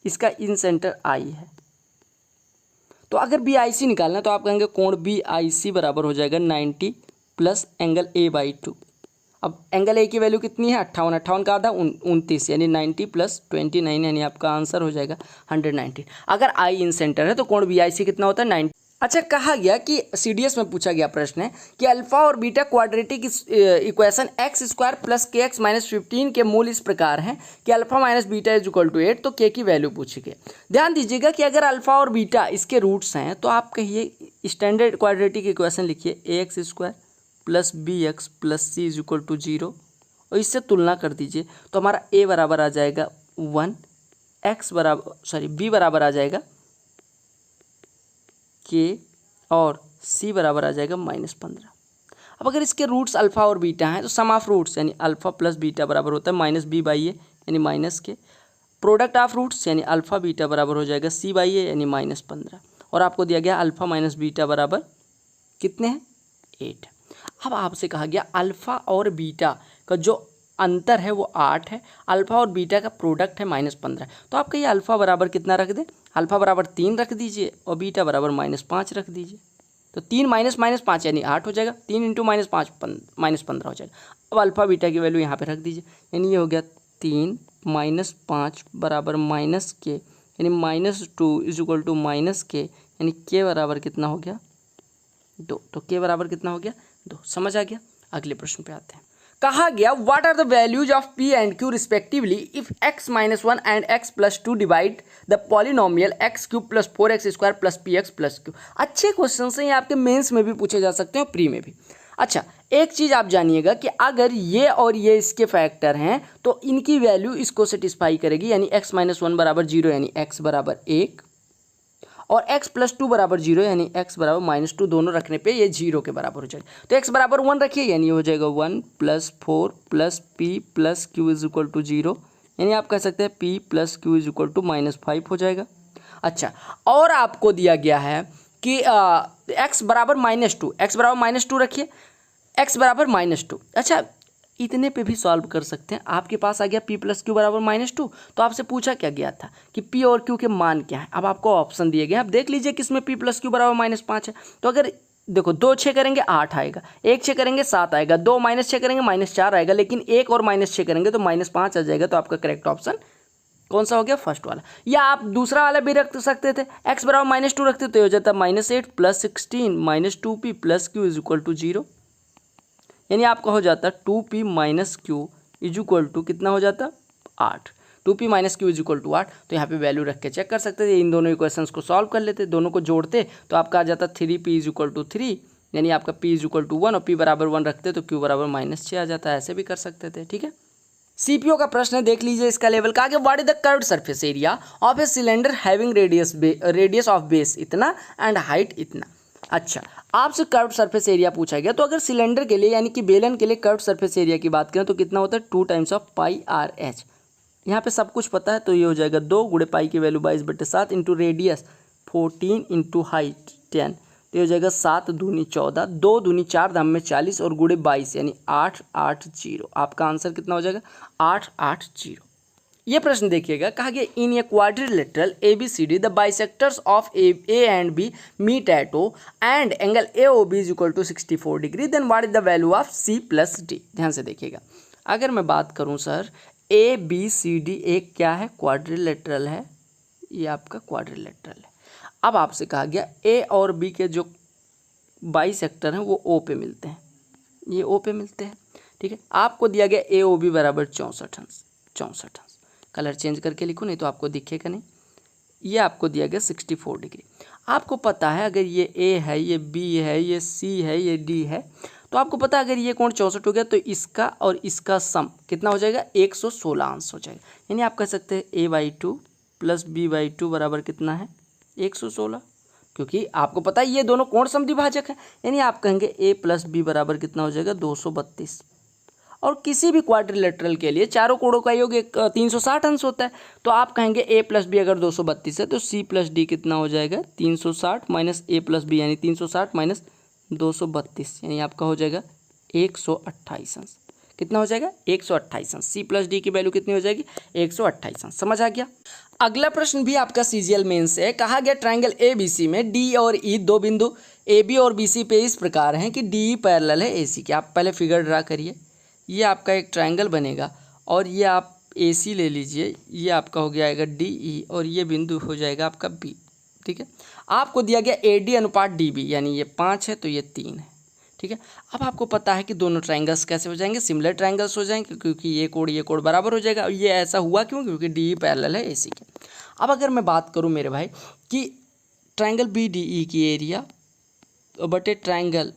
इसका इन सेंटर I है। तो अगर BIC निकालना तो आप कहेंगे कोण BIC बराबर हो जाएगा 90 प्लस एंगल A/2। अब एंगल A की वैल्यू कितनी है? 58, 58 का आधा 29, यानी 90 प्लस 29, यानी आपका आंसर हो जाएगा 119। अगर I इन सेंटर है तो कोण BIC कितना होता है? 90। अच्छा, कहा गया कि CDS में पूछा गया प्रश्न है कि अल्फा और beta quadratic equation x² + kx - 15 के मूल इस प्रकार हैं कि अल्फा माइनस बीटा = 8, तो k की वैल्यू पूछी गई। ध्यान दीजिएगा कि अगर अल्फा और बीटा इसके रूट्स हैं तो आप कहिए स्टैंडर्ड क्वाड्रेटिक इक्वेशन लिखिए ax² + bx + c = 0, और इससे तुलना कर दीजिए तो हमारा a बराबर आ जाएगा 1, b बराबर आ जाएगा k और c बराबर आ जाएगा -15। अब अगर इसके रूट्स अल्फा और बीटा हैं तो सम ऑफ रूट्स यानी अल्फा प्लस बीटा बराबर होता है -b/a यानी -k। प्रोडक्ट ऑफ रूट्स यानी अल्फा बीटा बराबर हो जाएगा c/a यानी -15। और आपको दिया गया अल्फा माइनस बीटा बराबर कितने हैं? 8। अब आपसे कहा गया अल्फा और बीटा का जो अंतर है वो 8 है, अल्फा और बीटा का प्रोडक्ट है -15। तो आप कहिए अल्फा बराबर कितना रख दें? अल्फा बराबर 3 रख दीजिए और बीटा बराबर -5 रख दीजिए। तो 3 - -5 यानी 8 हो जाएगा, 3 × -5 -15 हो जाएगा। अब अल्फा बीटा की वैल्यू यहाँ पे रख दीजिए, यानी ये हो गया 3 - 5 बराबर -k, यानी -2 = -k, यानी k बराबर कितना हो गया? 2। तो k बराबर कितना हो गया? 2। समझ आ गया? अगले प्रश्न पे आते हैं। कहा गया what are the values of p and q respectively if x - 1 and x + 2 divide the polynomial x³ + 4x² + px + q। अच्छे क्वेश्चन हैं, ये आपके मेंस में भी पूछे जा सकते हैं और प्री में भी। अच्छा, एक चीज़ आप जानिएगा कि अगर ये और ये इसके फैक्टर हैं तो इनकी वैल्यू इसको सेटिस्फाई करेगी, यानी x - 1 बराबर 0 यानी x बराबर 1 और x + 2 बराबर 0 यानी x बराबर -2, दोनों रखने पे ये 0 के बराबर हो जाएगा। तो x बराबर 1 रखिए, यानी हो जाएगा 1 + 4 + p + q = 0, यानी आप कह सकते हैं p + q = -5 हो जाएगा। अच्छा, और आपको दिया गया है कि x बराबर -2, x बराबर -2 रखिए, x बराबर -2। अच्छा, इतने पे भी सॉल्व कर सकते हैं। आपके पास आ गया p + q बराबर -2, तो आपसे पूछा क्या गया था कि p और q के मान क्या है। अब आपको ऑप्शन दिए गए, आप देख लीजिए किसमें p + q बराबर -5 है। तो अगर देखो 2 6 करेंगे 8 आएगा, 1 6 करेंगे 7 आएगा, 2 - 6 करेंगे -4 आएगा, लेकिन 1 और -6 करेंगे तो -5 आ जाएगा। तो आपका करेक्ट ऑप्शन कौन सा हो गया, फर्स्ट वाला। या आप दूसरा वाला भी रख सकते थे, x बराबर -2 रखते तो ये हो जाता -8 + 16 -2p + q = 0, यानी आपका हो जाता 2p - q = कितना हो जाता 8, 2p - q = 8। तो यहाँ पे वैल्यू रख के चेक कर सकते थे, इन दोनों इक्वेशंस को सॉल्व कर लेते, दोनों को जोड़ते तो आपका आ जाता 3p = 3, यानी आपका p = 1 और p बराबर 1 रखते तो q बराबर -6 आ जाता है, ऐसे भी कर सकते थे। ठीक है, सीपीओ का प्रश्न है, देख लीजिए इसका लेवल का। आगे what is the curved surface area of a cylinder having radius of base इतना एंड हाइट इतना। अच्छा, आपसे कर्व्ड सरफेस एरिया पूछा गया, तो अगर सिलेंडर के लिए यानी कि बेलन के लिए कर्व्ड सरफेस एरिया की बात करें तो कितना होता है 2 × πRh। यहाँ पे सब कुछ पता है तो ये हो जाएगा 2 × पाई की value 22/7 into radius 14 into height 10, तो ये हो जाएगा 7 दूनी 14, 2 दूनी 4 दाम में 40 और गुणे 22 यानी 880। आपका आंसर कितना हो जाएगा 880। ये प्रश्न देखिएगा, कहा गया in a quadrilateral ABCD the bisectors of A and B meet at O and angle AOB = 64 degree, then what is the value of C + D। ध्यान से देखिएगा, अगर मैं बात करूं सर ABCD एक क्या है, क्वाड्रिलेटरल है, ये आपका क्वाड्रिलेटरल है। अब आपसे कहा गया A और B के जो बाइसेक्टर हैं वो O पे मिलते हैं, ये O पे मिलते हैं। ठीक है, आपको दिया गया AOB बराबर 64 अंश, 64 अंश। कलर चेंज करके लिखो नहीं तो आपको दिखेगा नहीं। ये आपको दिया गया 64 डिग्री। आपको पता है अगर ये A है, ये B है, ये C है, ये D है, तो आपको पता है अगर ये कोण 64 हो गया तो इसका और इसका सम कितना हो जाएगा 116 अंश हो जाएगा। यानी आप कह सकते हैं A/2 + B/2 बराबर कितना है 116, क्योंकि आपको पता है ये दोनों कोण समद्विभाजक है। यानी आप कहेंगे A + B बराबर कितना हो जाएगा 232। और किसी भी क्वाड्रिलेटरल के लिए चारों कोणों का योग 360 अंश होता है, तो आप कहेंगे A + B अगर 232 है तो C + D कितना हो जाएगा 360 - A + B यानी 360 - 232 यानी आपका हो जाएगा 128 अंश। कितना हो जाएगा 128 अंश। C + D की वैल्यू कितनी हो जाएगी 128 अंश। समझ आ गया। अगला प्रश्न भी आपका CGL मेन से है। कहा गया ट्रायंगल ABC में D और E दो बिंदु AB और BC पे इस प्रकार हैं कि DE पैरेलल है AC के। आप पहले फिगर ड्रा करिए, ये आपका एक ट्रायंगल बनेगा और ये आप AC ले लीजिए, ये आपका हो गया DE और ये बिंदु हो जाएगा आपका B। ठीक है, आपको दिया गया AD अनुपात DB, यानी ये 5 है तो ये 3 है। ठीक है, अब आपको पता है कि दोनों ट्रायंगल्स कैसे हो जाएंगे, सिमिलर ट्रायंगल्स हो जाएंगे, क्योंकि ये कोण बराबर हो जाएगा। ये ऐसा हुआ क्यों, क्योंकि DE पैरेलल है AC के। अब अगर मैं बात करूँ मेरे भाई कि ट्रायंगल BDE की एरिया बटे ट्रायंगल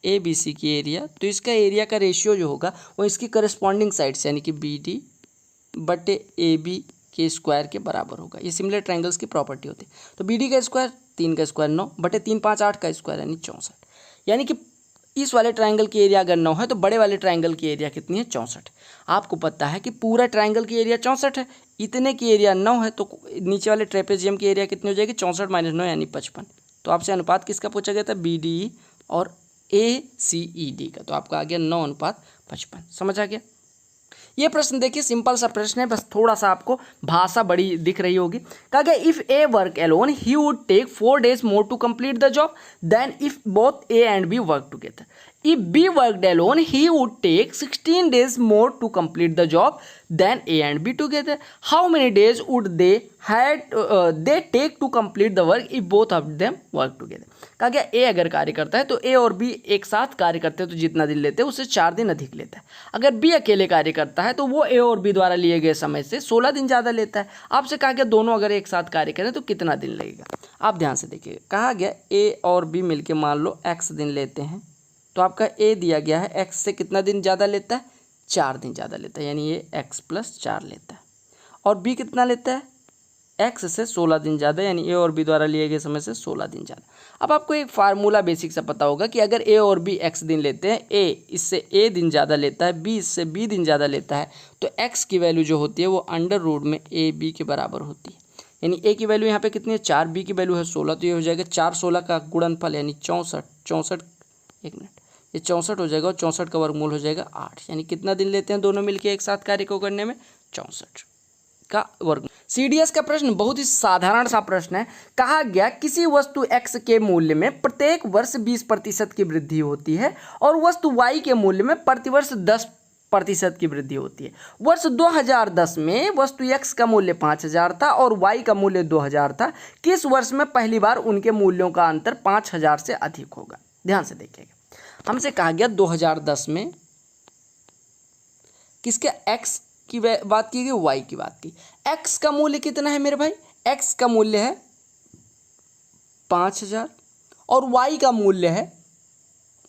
ABC की एरिया, तो इसका एरिया का रेशियो जो होगा वो इसकी करस्पॉन्डिंग साइड्स यानी कि BD बटे AB के स्क्वायर के बराबर होगा। ये सिमिलर ट्रायंगल्स की प्रॉपर्टी होती है। तो BD का स्क्वायर 3 का स्क्वायर 9 बटे 3 5 8 का स्क्वायर यानी 64। यानी कि इस वाले ट्रायंगल की एरिया अगर 9 है तो बड़े वाले ट्रायंगल की एरिया कितनी है 64। आपको पता है कि पूरा ट्रायंगल की एरिया 64 है, इतने की एरिया 9 है, तो नीचे वाले ट्रेपेजियम की एरिया कितनी हो जाएगी 64 - 9 यानी 55। तो आपसे अनुपात किसका पूछा गया था BDE और ACED का, तो आपका आ गया 9:55। समझ आ गया। ये प्रश्न देखिए सिंपल सा प्रश्न है, बस थोड़ा सा आपको भाषा बड़ी दिख रही होगी। कहा गया if A work alone he would take 4 days more to complete the job then if both A and B work together. If B worked alone, he would take 16 days more to complete the job than A and B together. How many days would they take to complete the work if both of them work together? कहा गया A अगर कार्य करता है तो A और B एक साथ कार्य करते हैं तो जितना दिन लेते हैं उससे 4 दिन अधिक लेता है। अगर B अकेले कार्य करता है तो वो A और B द्वारा लिए गए समय से 16 दिन ज़्यादा लेता है। आपसे कहा गया दोनों अगर एक साथ कार्य करें तो कितना दिन लगेगा। आप ध्यान से देखिए, कहा गया A और B मिलके मान लो x दिन लेते हैं, तो आपका A दिया गया है x से कितना दिन ज़्यादा लेता है 4 दिन ज़्यादा लेता है, यानी ये x + 4 लेता है। और B कितना लेता है x से 16 दिन ज़्यादा, यानी A और B द्वारा लिए गए समय से 16 दिन ज़्यादा। अब आपको एक फार्मूला बेसिक सा पता होगा कि अगर A और B x दिन लेते हैं, A इससे A दिन ज़्यादा लेता है, B इससे B दिन ज़्यादा लेता है, तो x की वैल्यू जो होती है वो √में AB के बराबर होती है। यानी A की वैल्यू यहाँ पे कितनी है 4, B की वैल्यू है 16, तो ये हो जाएगा 4 16 का गुणनफल यानी 64 एक मिनट ये 64 हो जाएगा और 64 का वर्गमूल हो जाएगा 8। यानी कितना दिन लेते हैं दोनों मिलके एक साथ कार्य को करने में 64 का वर्ग। CDS का प्रश्न बहुत ही साधारण सा प्रश्न है। कहा गया किसी वस्तु X के मूल्य में प्रत्येक वर्ष 20% की वृद्धि होती है और वस्तु Y के मूल्य में प्रतिवर्ष 10 प्रतिशत की वृद्धि होती है। वर्ष 2010 में वस्तु x का मूल्य 5000 था और y का मूल्य 2000 था। किस वर्ष में पहली बार उनके मूल्यों का अंतर 5000 से अधिक होगा? ध्यान से देखिएगा, हमसे कहा गया 2010 में किसके x की बात की गई, y की बात की। x का मूल्य कितना है मेरे भाई? x का मूल्य है 5000 और y का मूल्य है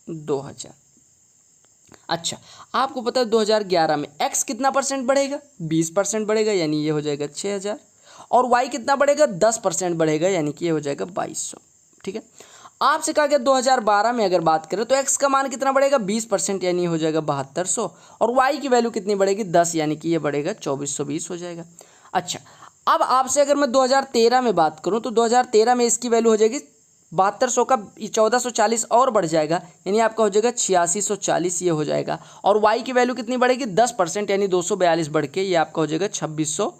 2000। अच्छा, आपको पता है 2011 में x कितना परसेंट बढ़ेगा? 20% बढ़ेगा, यानी ये हो जाएगा 6000। और y कितना बढ़ेगा? 10% बढ़ेगा, यानी कि ये हो जाएगा 2200। ठीक है, आपसे कहा गया 2012 में अगर बात करें तो x का मान कितना बढ़ेगा? 20%, यानी ये हो जाएगा 7200। और y की वैल्यू कितनी बढ़ेगी? 10, यानी कि ये बढ़ेगा 2420 हो जाएगा। अच्छा, अब आपसे अगर मैं 2013 में बात करूँ तो 2013 में इसकी वैल्यू हो जाएगी 7200 का 1440 और बढ़ जाएगा, यानी आपका हो जाएगा 8640, ये हो जाएगा। और y की वैल्यू कितनी बढ़ेगी? 10%, यानी 242 बढ़ के ये आपका हो जाएगा 2600।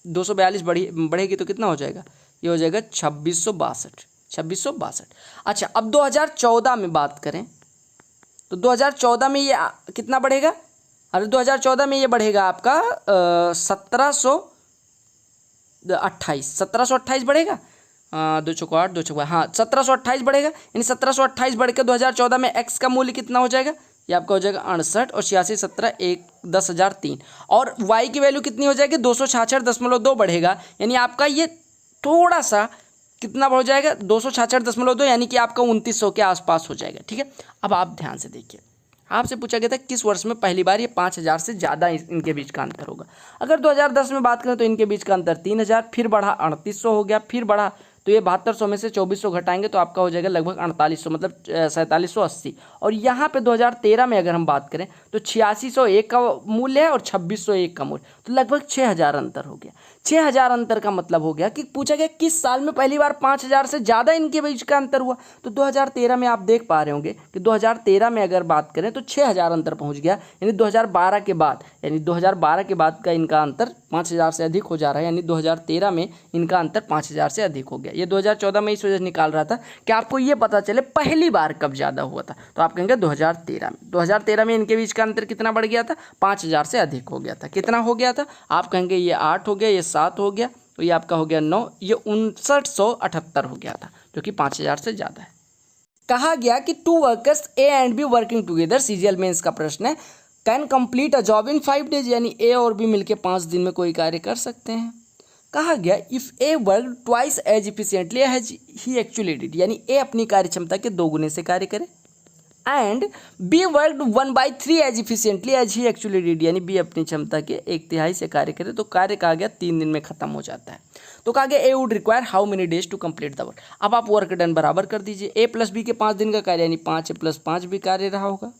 242 बढ़ेगी तो कितना हो जाएगा? ये हो जाएगा 2662। अच्छा, अब 2014 में बात करें तो 2014 में ये कितना बढ़ेगा? अरे 2014 में ये बढ़ेगा आपका 1728 बढ़ेगा। 2 चौको 8, 2 चौको, हाँ 1728 बढ़ेगा, यानी 1728 बढ़ के 2014 में x का मूल्य कितना हो जाएगा? ये आपका हो जाएगा 68 और 86 17 1 10,003। और y की वैल्यू कितनी हो जाएगी? 266.2 बढ़ेगा, यानी आपका ये थोड़ा सा कितना हो जाएगा? 266.2, यानी कि आपका 2900 के आसपास हो जाएगा। ठीक है, अब आप ध्यान से देखिए, आपसे पूछा गया था किस वर्ष में पहली बार ये 5000 से ज़्यादा इनके बीच का अंतर होगा। अगर 2010 में बात करें तो इनके बीच का अंतर 3000, फिर बढ़ा 3800 हो गया, फिर बढ़ा तो ये 7200 में से 2400 घटाएंगे तो आपका हो जाएगा लगभग 4800, मतलब 4780। और यहाँ पे 2013 में अगर हम बात करें तो 8601 का मूल्य है और 2601 का मूल्य, तो लगभग 6000 अंतर हो गया। 6000 अंतर का मतलब हो गया कि पूछा गया किस साल में पहली बार 5000 से ज़्यादा इनके बीच का अंतर हुआ, तो 2013 में आप देख पा रहे होंगे कि 2013 में अगर बात करें तो 6000 अंतर पहुँच गया, यानी 2012 के बाद, यानी 2012 के बाद का इनका अंतर 5000 से अधिक हो जा रहा है, यानी 2013 में इनका अंतर 5000 से अधिक हो गया। ये 2014 में इस वजह से निकाल रहा था कि आपको ये पता चले पहली बार कब ज़्यादा हुआ था, तो आप कहेंगे 2013 में। 2013 में इनके बीच का अंतर कितना बढ़ गया था? 5000 से अधिक हो गया था। कितना हो गया था? आप कहेंगे ये 8 हो गया, ये 7 हो गया, तो ये आपका हो गया 9, ये 5978 हो गया था, जो कि 5000 से ज़्यादा है। कहा गया कि 2 workers A and B working together, CGL mains का प्रश्न है, can complete a job in 5 days, यानी ए और बी मिलकर 5 दिन में कोई कार्य कर सकते हैं। कहा गया if A work twice as efficiently as he actually did, यानी ए अपनी कार्य क्षमता के 2 गुने से कार्य करे, and B worked 1/3 as efficiently as he actually did, यानी बी अपनी क्षमता के 1/3 से कार्य करे, तो कार्य कहा गया 3 दिन में खत्म हो जाता है। तो कहा गया A would require how many days to complete the work. अब आप वर्क डन बराबर कर दीजिए, ए प्लस बी के 5 दिन का कार्य, यानी 5 + 5 भी कार्य रहा होगा,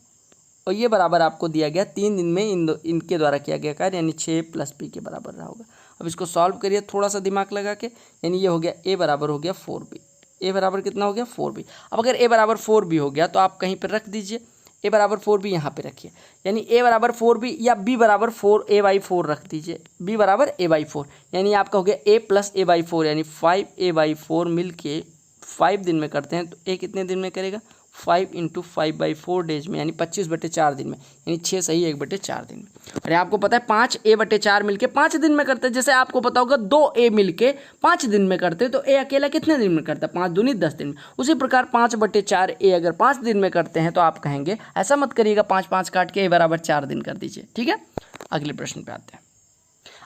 और ये बराबर आपको दिया गया 3 दिन में इनके द्वारा किया गया कार्य, यानी 6 + b के बराबर रहा होगा। अब इसको सॉल्व करिए थोड़ा सा दिमाग लगा के, यानी ये हो गया a बराबर हो गया 4b। a बराबर कितना हो गया? 4b। अब अगर a बराबर 4b हो गया तो आप कहीं पर रख दीजिए, a बराबर 4b यहाँ पे रखिए, यानी a बराबर 4b या b बराबर 4a/4 रख दीजिए, b बराबर a/4, यानी आपका हो गया a + a/4, यानी 5a/4 मिल के 5 दिन में करते हैं, तो a कितने दिन में करेगा? 5 × 5/4 डेज में, यानी 25/4 दिन में, यानी 6 सही 1/4 दिन में। अरे आपको पता है 5a/4 मिलके 5 दिन में करते हैं, जैसे आपको पता होगा 2a मिलके 5 दिन में करते हैं, तो a अकेला कितने दिन में करता है? 5 दूनी 10 दिन में। उसी प्रकार 5/4 a अगर 5 दिन में करते हैं तो आप कहेंगे, ऐसा मत करिएगा 5 5 काट के a बराबर 4 दिन कर दीजिए। ठीक है, अगले प्रश्न पे आते हैं।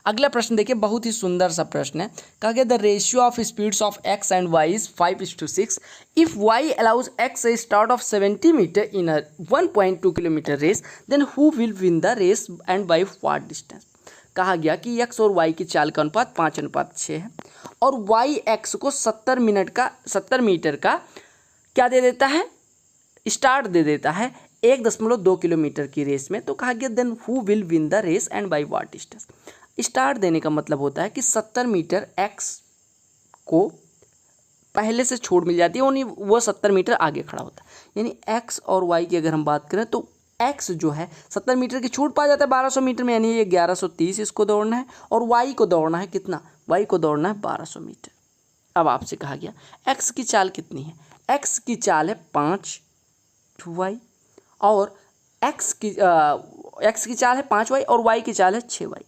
अगला प्रश्न देखिए, बहुत ही सुंदर सा प्रश्न है। कहा गया the ratio of speeds of x and y is 5:6। इफ y allows x a start of 70 metre in a 1.2 kilometre race, then who will win the race and by what distance. कहा गया कि x और y की चाल का अनुपात 5:6 है, और y x को 70 मीटर का क्या दे देता है? स्टार्ट दे देता है 1.2 किलोमीटर की रेस में। तो कहा गया then who will win the race and by what distance. Start देने का मतलब होता है कि 70 मीटर x को पहले से छूट मिल जाती है, यानी वो 70 मीटर आगे खड़ा होता है, यानी x और y की अगर हम बात करें तो x जो है 70 मीटर की छूट पा जाता है 1200 मीटर में, यानी ये 1130 इसको दौड़ना है, और y को दौड़ना है कितना? y को दौड़ना है 1200 मीटर। अब आपसे कहा गया x की चाल कितनी है? x की चाल है 5y, और एक्स की चाल है 5y और y की चाल है 6y।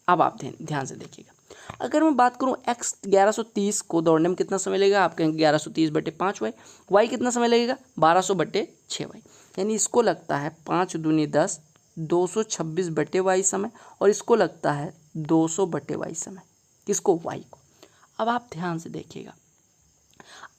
अब आप ध्यान से देखिएगा, अगर मैं बात करूं x 1130 को दौड़ने में कितना समय लगेगा, आप कहेंगे 1130/5y। y कितना समय लगेगा 1200/6y, यानी इसको लगता है 5 दूनी 10 226/y समय, और इसको लगता है 200/y समय। किसको? y को। अब आप ध्यान से देखिएगा,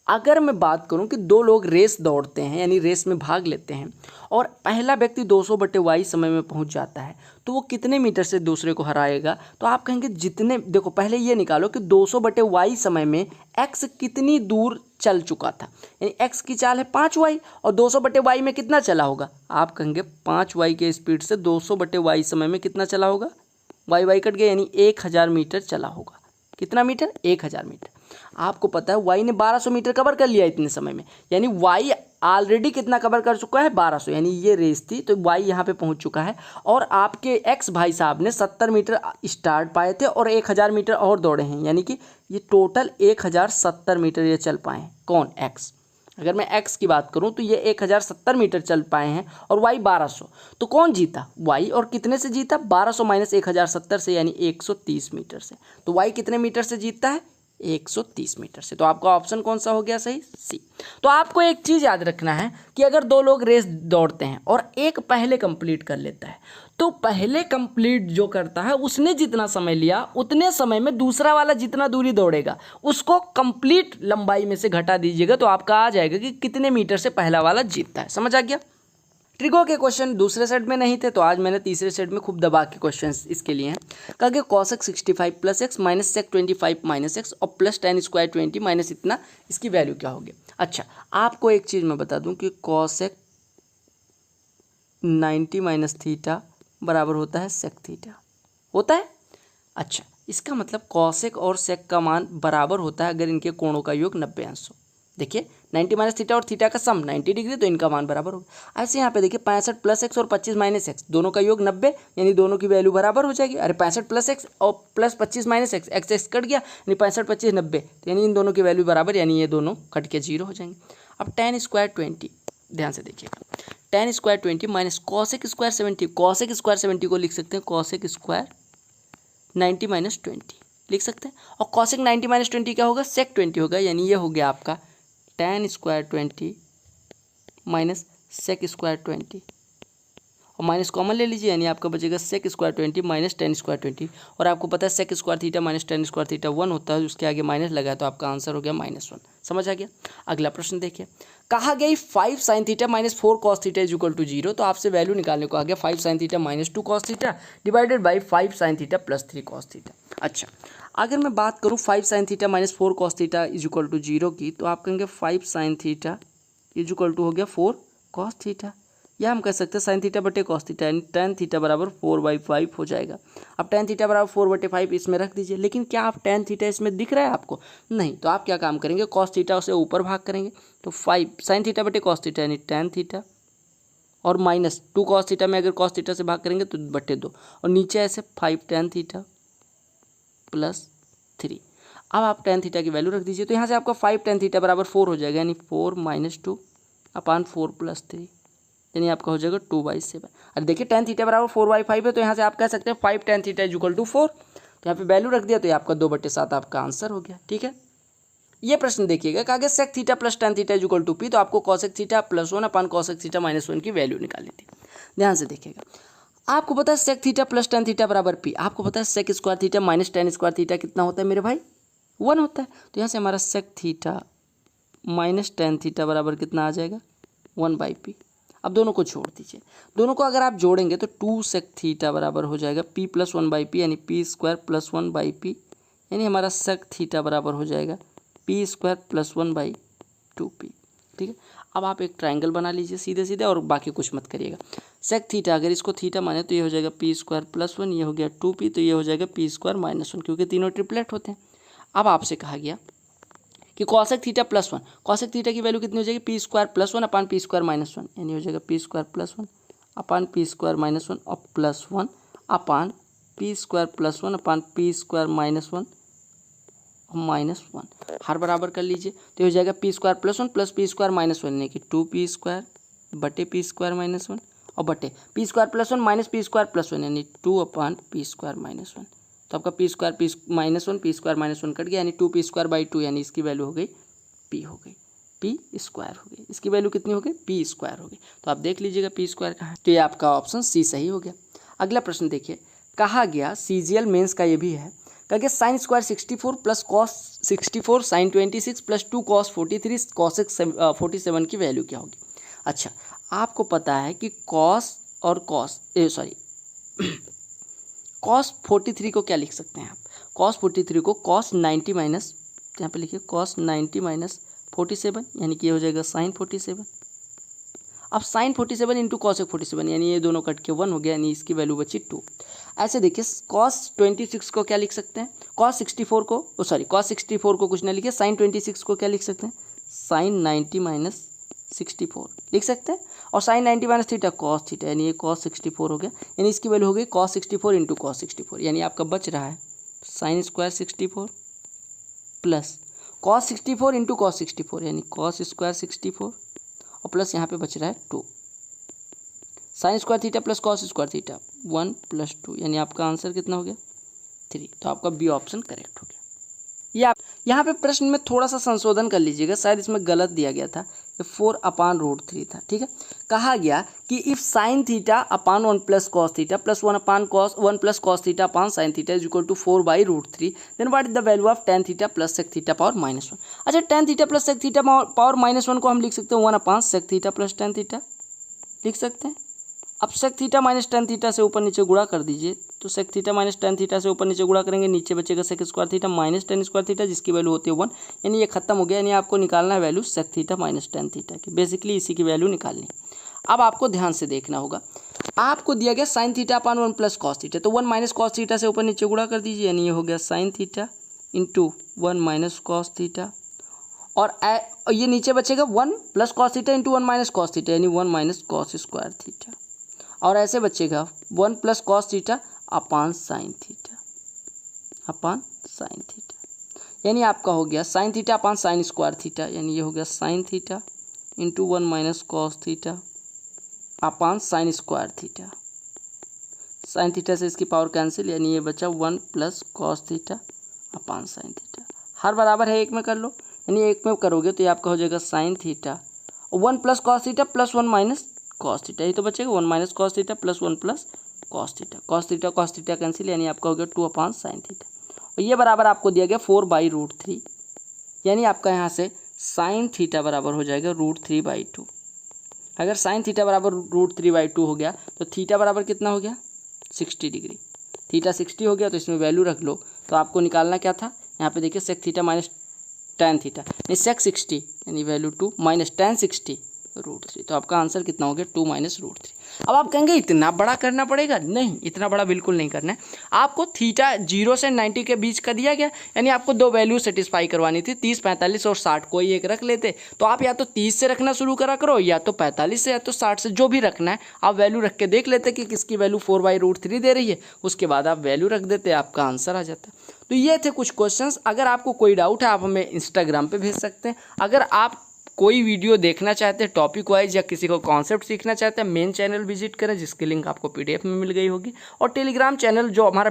अगर मैं बात करूं कि दो लोग रेस दौड़ते हैं यानी रेस में भाग लेते हैं और पहला व्यक्ति 200/y समय में पहुंच जाता है, तो वो कितने मीटर से दूसरे को हराएगा? तो आप कहेंगे जितने, देखो पहले ये निकालो कि 200/y समय में x कितनी दूर चल चुका था, यानी x की चाल है 5y और 200/y में कितना चला होगा? आप कहेंगे 5y के स्पीड से 200/y समय में कितना चला होगा? y कट गया, यानी 1000 मीटर चला होगा। कितना मीटर? 1000 मीटर। आपको पता है y ने 1200 मीटर कवर कर लिया इतने समय में, यानी y ऑलरेडी कितना कवर कर चुका है? 1200, यानी ये रेस थी तो y यहाँ पे पहुँच चुका है। और आपके x भाई साहब ने 70 मीटर स्टार्ट पाए थे और 1000 मीटर और दौड़े हैं, यानी कि ये टोटल 1070 मीटर ये चल पाए हैं। कौन? x। अगर मैं x की बात करूं तो ये 1070 मीटर चल पाए हैं और y 1200, तो कौन जीता? y। और कितने से जीता? 1200 माइनस 1070 से, यानी 130 मीटर से। तो y कितने मीटर से जीतता है? 130 मीटर से। तो आपका ऑप्शन कौन सा हो गया सही? सी। तो आपको एक चीज़ याद रखना है कि अगर दो लोग रेस दौड़ते हैं और एक पहले कंप्लीट कर लेता है, तो पहले कंप्लीट जो करता है उसने जितना समय लिया उतने समय में दूसरा वाला जितना दूरी दौड़ेगा उसको कंप्लीट लंबाई में से घटा दीजिएगा, तो आपका आ जाएगा कि कितने मीटर से पहला वाला जीतता है। समझ आ गया? ट्रिगो के क्वेश्चन दूसरे सेट में नहीं थे, तो आज मैंने तीसरे सेट में खूब दबा के क्वेश्चन इसके लिए हैं। कहा कि cosec 65 plus X minus sec 25 minus X और प्लस tan स्क्वायर 20 माइनस इतना, इसकी वैल्यू क्या होगी? अच्छा, आपको एक चीज़ मैं बता दूं कि कॉसेक 90 माइनस थीटा बराबर होता है सेक थीटा, होता है। अच्छा, इसका मतलब कॉसेक और सेक का मान बराबर होता है अगर इनके कोणों का योग 90 अंश हो। देखिए 90 माइनस थीटा और थीटा का सम 90 डिग्री, तो इनका मान बराबर होगा। ऐसे यहाँ पे देखिए 65 प्लस एक्स और 25 माइनस एक्स, दोनों का योग 90, यानी दोनों की वैल्यू बराबर हो जाएगी। अरे 65 प्लस एक्स और plus 25 minus x, x x cut गया, यानी 65 25 90, तो यानी इन दोनों की वैल्यू बराबर, यानी ये दोनों कट के 0 हो जाएंगे। अब tan स्क्वायर 20, ध्यान से देखिएगा, tan square 20 minus cosec square 70, cosec square 70 को लिख सकते हैं कॉसेक स्क्वायर 90 माइनस 20 लिख सकते हैं, और कॉसेक 90 माइनस 20 क्या होगा? सेक 20 होगा, यानी ये हो गया आपका tan square 20 minus sec square 20, और माइनस कॉमन ले लीजिए, यानी आपका बचेगा sec square 20 minus tan square 20। और आपको पता है sec square theta minus tan square theta 1 होता है, उसके आगे माइनस लगा है, तो आपका आंसर हो गया -1। समझ आ गया? अगला प्रश्न देखिए, कहा गया 5 sine theta minus 4 cos theta is equal to 0। तो आपसे वैल्यू निकालने को आ गया 5 sine theta minus 2 cos theta divided by 5 sine theta plus 3 cos theta. अच्छा, अगर मैं बात करूं 5 sine theta minus 4 cos theta is equal to 0 की, तो आप कहेंगे 5 sine theta is equal to हो गया 4 कॉस थीटा, या हम कह सकते हैं साइन थीटा बटे कॉस थीटा, यानी tan थीटा बराबर 4/5 हो जाएगा। अब tan थीटा बराबर 4/5 इसमें रख दीजिए, लेकिन क्या आप tan थीटा इसमें दिख रहा है आपको? नहीं, तो आप क्या काम करेंगे? कॉस थीटा उसे ऊपर भाग करेंगे, तो 5 साइन थीटा बटे कॉस थीटा यानी tan थीटा, और माइनस 2 कॉस थीटा में अगर कॉस थीटा से भाग करेंगे तो बटे 2, और नीचे ऐसे 5 tan थीटा प्लस 3। अब आप tan थीटा की वैल्यू रख दीजिए, तो यहाँ से आपका 5 tan थीटा बराबर 4 हो जाएगा, यानी 4 माइनस 2 अपान 4 प्लस 3, यानी आपका हो जाएगा 2/7। अरे देखिए tan थीटा बराबर 4/5 है, तो यहाँ से आप कह सकते हैं 5 tan theta is equal to 4, तो यहाँ पे वैल्यू रख दिया, तो ये आपका 2/7 आपका आंसर हो गया। ठीक है, ये प्रश्न देखिएगा, कहा गया sec theta plus tan theta is equal to P, तो आपको cosec theta plus 1 upon cosec theta minus 1 की वैल्यू निकालनी थी। ध्यान से देखिएगा, आपको पता है sec theta plus tan theta बराबर पी, आपको पता है sec square theta minus tan square theta कितना होता है मेरे भाई? 1 होता है। तो यहाँ से हमारा sec theta minus tan theta बराबर कितना आ जाएगा? 1/p। अब दोनों को छोड़ दीजिए, दोनों को अगर आप जोड़ेंगे तो 2 सेक थीटा बराबर हो जाएगा p प्लस 1/p, यानी p स्क्वायर प्लस 1/p, यानी हमारा सेक थीटा बराबर हो जाएगा p स्क्वायर प्लस 1/2p। ठीक है, अब आप एक ट्रायंगल बना लीजिए सीधे सीधे, और बाकी कुछ मत करिएगा। सेक थीटा अगर इसको थीटा माने तो ये हो जाएगा p स्क्वायर प्लस 1, ये हो गया 2p, तो ये हो जाएगा p स्क्वायर माइनस 1, क्योंकि तीनों ट्रिपलेट होते हैं। अब आपसे कहा गया कि cosec theta plus 1, cosec theta की वैल्यू कितनी हो जाएगी? पी स्क्वायर प्लस 1 अपान पी स्क्वायर माइनस 1, यानी हो जाएगा पी स्क्वायर प्लस 1 अपान पी स्क्वायर माइनस 1 और प्लस 1 अपान पी स्क्वायर प्लस 1 अपान पी स्क्वायर माइनस 1 और माइनस 1, हर बराबर कर लीजिए, तो हो जाएगा P square plus 1 plus P square minus 1, यानी कि 2p स्क्वायर बटे पी स्क्वायर माइनस 1, और बटे P square plus 1 minus P square plus 1 यानी 2/p² माइनस 1। तो आपका P square minus 1 P square minus 1 cut गया यानी 2p²/2 यानी इसकी वैल्यू हो गई p हो गई, p² हो गई। इसकी वैल्यू कितनी हो गई? p² हो गई। तो आप देख लीजिएगा p² कहाँ है। तो ये आपका ऑप्शन सी सही हो गया। अगला प्रश्न देखिए, कहा गया CGL मेंस का ये भी है, कहा गया sine square 64 plus cos 64 sine 26 plus 2 cos 43 cos 47 की वैल्यू क्या होगी। अच्छा, आपको पता है कि कॉस और कॉस कॉस 43 को क्या लिख सकते हैं आप? कॉस 43 को कॉस 90 माइनस, यहाँ पे लिखिए कॉस 90 माइनस 47 यानी कि ये हो जाएगा साइन 47। अब साइन 47 इंटू कॉस 47 यानी ये दोनों कट के 1 हो गया यानी इसकी वैल्यू बची 2। ऐसे देखिए कॉस 26 को क्या लिख सकते हैं? कॉस 64 को कुछ ना लिखिए, साइन 26 को क्या लिख सकते हैं? साइन 90 माइनस 64 लिख सकते हैं। और sine 90 minus theta cos theta यानी ये कॉस 64 हो गया यानी इसकी वैल्यू हो गई कॉस 64 इंटू कॉस 64 यानी आपका बच रहा है sign square 64 plus cos 64 into cos 64 यानी कॉस स्क्वायर 64 और प्लस यहाँ पे बच रहा है 2। Sign square theta plus cos square theta 1 + 2 यानी आपका आंसर कितना हो गया? 3। तो आपका बी ऑप्शन करेक्ट हो गया। यहाँ पे प्रश्न में थोड़ा सा संशोधन कर लीजिएगा, शायद इसमें गलत दिया गया था, ये 4/√3 था। ठीक है, कहा गया कि if sine theta upon 1 + cos theta plus 1 + cos theta upon sine theta is equal to 4/√3 then what is the value of tan theta plus sec theta power -1। अच्छा, tan theta plus sec theta power -1 को हम लिख सकते हैं 1/sec theta plus tan theta लिख सकते हैं। अब sec theta minus tan theta से ऊपर नीचे गुणा कर दीजिए, तो sec theta minus tan theta से ऊपर नीचे गुणा करेंगे, नीचे बचेगा sec square theta minus tan square theta जिसकी वैल्यू होती है 1 यानी ये खत्म हो गया। यानी आपको निकालना है value sec theta minus tan theta की, बेसिकली इसी की वैल्यू निकालनी। अब आपको ध्यान से देखना होगा, आपको दिया गया sine theta upon 1 + cos theta, तो 1 - कॉस थीटा से ऊपर नीचे गुणा कर दीजिए यानी ये हो गया sine theta into 1 - cos theta और ये नीचे बचेगा 1 + cos theta into 1 - cos theta यानी 1 - कॉस स्क्वायर थीटा और ऐसे बचेगा 1 + cos theta upon sine theta यानी आपका हो गया sine theta upon sine square theta यानी ये हो गया sine theta into 1 - cos theta upon sine square theta. Sine theta से इसकी पावर कैंसिल यानी ये बचा 1 + cos theta upon sine theta. हर बराबर है एक में कर लो यानी एक में करोगे तो ये आपका हो जाएगा sine theta 1 + cos theta plus 1 - cos theta, ये तो बचेगा 1 - cos theta plus 1 + cos theta cancel यानी आपका हो गया 2/sin थीटा और ये बराबर आपको दिया गया 4/√3 यानी आपका यहाँ से साइन थीटा बराबर हो जाएगा √3/2। अगर साइन थीटा बराबर √3/2 हो गया तो थीटा बराबर कितना हो गया? 60 डिग्री। थीटा 60 हो गया तो इसमें वैल्यू रख लो। तो आपको निकालना क्या था? यहाँ पे देखिए sec theta minus tan theta यानी सेक 60 यानी वैल्यू 2 माइनस tan 60 √3। तो आपका आंसर कितना हो गया? 2 - √3। अब आप कहेंगे इतना बड़ा करना पड़ेगा? नहीं, इतना बड़ा बिल्कुल नहीं करना है। आपको थीटा 0 से 90 के बीच का दिया गया यानी आपको दो वैल्यू सेटिस्फाई करवानी थी, 30, 45 और 60 कोई एक रख लेते। तो आप या तो 30 से रखना शुरू करा करो या तो 45 से या तो 60 से, जो भी रखना है आप वैल्यू रख के देख लेते कि किसकी वैल्यू 4/√3 दे रही है, उसके बाद आप वैल्यू रख देते, आपका आंसर आ जाता। तो ये थे कुछ क्वेश्चंस। अगर आपको कोई डाउट है आप हमें इंस्टाग्राम पे भेज सकते हैं। अगर आप कोई वीडियो देखना चाहते हैं टॉपिक वाइज या किसी को कॉन्सेप्ट सीखना चाहते हैं, मेन चैनल विजिट करें जिसकी लिंक आपको PDF में मिल गई होगी और टेलीग्राम चैनल जो हमारा